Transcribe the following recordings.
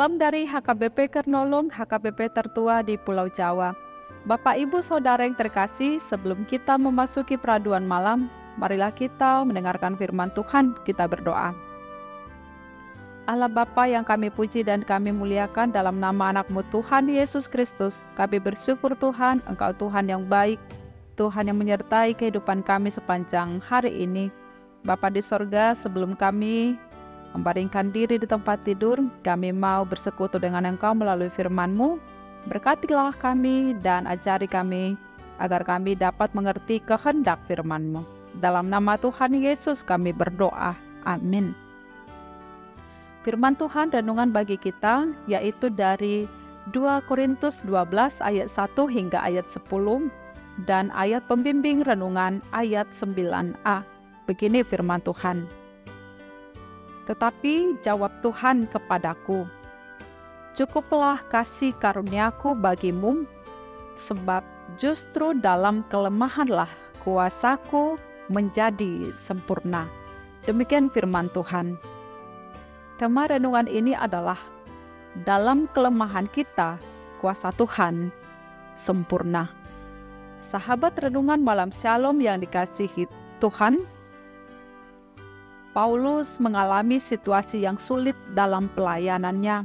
Salam dari HKBP Kernolong, HKBP tertua di Pulau Jawa. Bapak Ibu Saudara yang terkasih, sebelum kita memasuki peraduan malam, marilah kita mendengarkan firman Tuhan, kita berdoa. Allah Bapa yang kami puji dan kami muliakan dalam nama anak-Mu Tuhan Yesus Kristus, kami bersyukur Tuhan, Engkau Tuhan yang baik, Tuhan yang menyertai kehidupan kami sepanjang hari ini. Bapa di sorga, sebelum kami membaringkan diri di tempat tidur, kami mau bersekutu dengan Engkau melalui firman-Mu. Berkatilah kami dan ajari kami, agar kami dapat mengerti kehendak firman-Mu. Dalam nama Tuhan Yesus kami berdoa. Amin. Firman Tuhan renungan bagi kita, yaitu dari 2 Korintus 12 ayat 1 hingga ayat 10, dan ayat pembimbing renungan ayat 9a. Begini firman Tuhan. Tetapi jawab Tuhan kepadaku, cukuplah kasih karuniaku bagimu, sebab justru dalam kelemahanlah kuasaku menjadi sempurna. Demikian firman Tuhan. Tema renungan ini adalah dalam kelemahan kita, kuasa Tuhan sempurna. Sahabat renungan malam Shalom yang dikasihi Tuhan, Paulus mengalami situasi yang sulit dalam pelayanannya.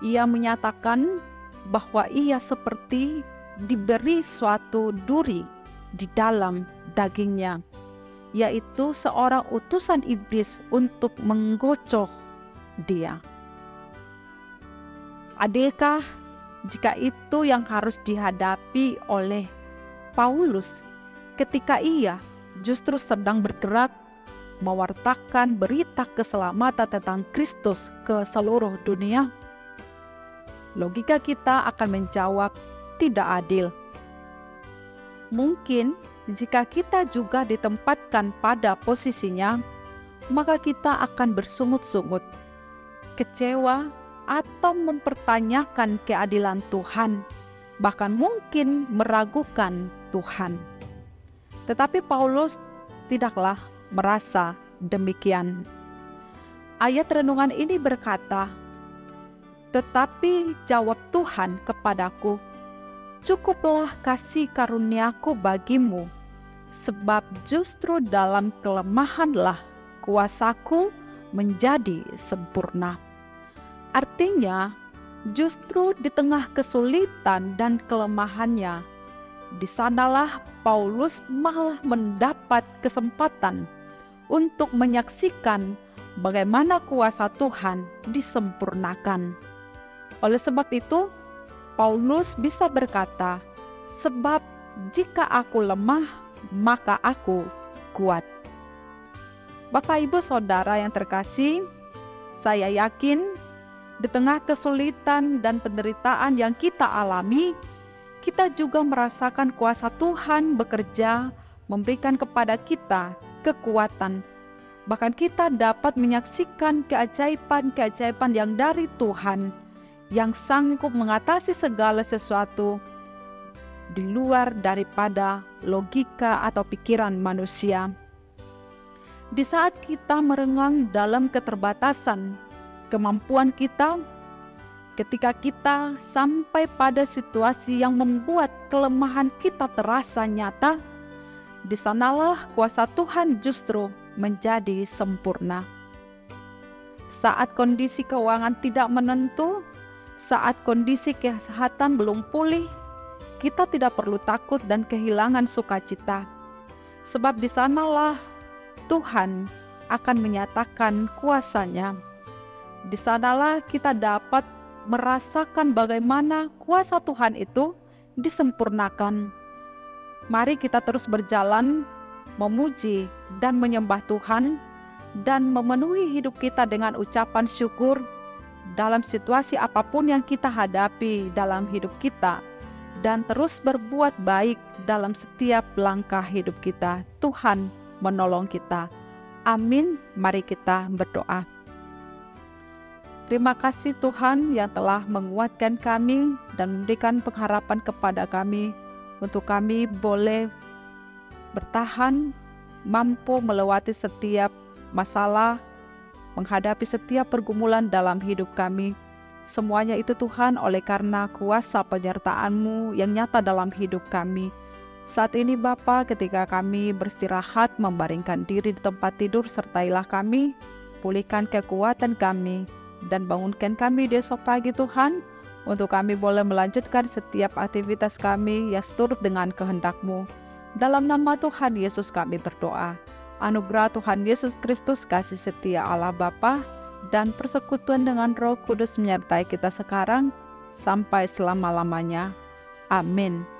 Ia menyatakan bahwa ia seperti diberi suatu duri di dalam dagingnya, yaitu seorang utusan iblis untuk menggocoh dia. Adilkah jika itu yang harus dihadapi oleh Paulus ketika ia justru sedang bergerak mewartakan berita keselamatan tentang Kristus ke seluruh dunia? Logika kita akan menjawab tidak adil. Mungkin jika kita juga ditempatkan pada posisinya, maka kita akan bersungut-sungut, kecewa, atau mempertanyakan keadilan Tuhan, bahkan mungkin meragukan Tuhan. Tetapi Paulus tidaklah merasa demikian. Ayat renungan ini berkata, tetapi jawab Tuhan kepadaku, cukuplah kasih karuniaku bagimu, sebab justru dalam kelemahanlah kuasaku menjadi sempurna. Artinya, justru di tengah kesulitan dan kelemahannya, di sanalah Paulus malah mendapat kesempatan untuk menyaksikan bagaimana kuasa Tuhan disempurnakan. Oleh sebab itu, Paulus bisa berkata, sebab jika aku lemah, maka aku kuat. Bapak Ibu Saudara yang terkasih, saya yakin di tengah kesulitan dan penderitaan yang kita alami, kita juga merasakan kuasa Tuhan bekerja, memberikan kepada kita kekuatan. Bahkan kita dapat menyaksikan keajaiban-keajaiban yang dari Tuhan, yang sanggup mengatasi segala sesuatu di luar daripada logika atau pikiran manusia. Di saat kita merengang dalam keterbatasan kemampuan kita, ketika kita sampai pada situasi yang membuat kelemahan kita terasa nyata, di sanalah kuasa Tuhan justru menjadi sempurna. Saat kondisi keuangan tidak menentu, saat kondisi kesehatan belum pulih, kita tidak perlu takut dan kehilangan sukacita, sebab di sanalah Tuhan akan menyatakan kuasa-Nya. Di sanalah kita dapat merasakan bagaimana kuasa Tuhan itu disempurnakan. Mari kita terus berjalan, memuji dan menyembah Tuhan, dan memenuhi hidup kita dengan ucapan syukur dalam situasi apapun yang kita hadapi dalam hidup kita, dan terus berbuat baik dalam setiap langkah hidup kita. Tuhan menolong kita. Amin. Mari kita berdoa. Terima kasih Tuhan yang telah menguatkan kami dan memberikan pengharapan kepada kami untuk kami boleh bertahan, mampu melewati setiap masalah, menghadapi setiap pergumulan dalam hidup kami, Semuanya itu Tuhan oleh karena kuasa penyertaan-Mu yang nyata dalam hidup kami. Saat ini Bapa, ketika kami beristirahat membaringkan diri di tempat tidur, sertailah kami, pulihkan kekuatan kami, dan bangunkan kami di esok pagi Tuhan, untuk kami boleh melanjutkan setiap aktivitas kami yang seturut dengan kehendak-Mu. Dalam nama Tuhan Yesus kami berdoa. Anugerah Tuhan Yesus Kristus, kasih setia Allah Bapa, dan persekutuan dengan Roh Kudus menyertai kita sekarang sampai selama-lamanya. Amin.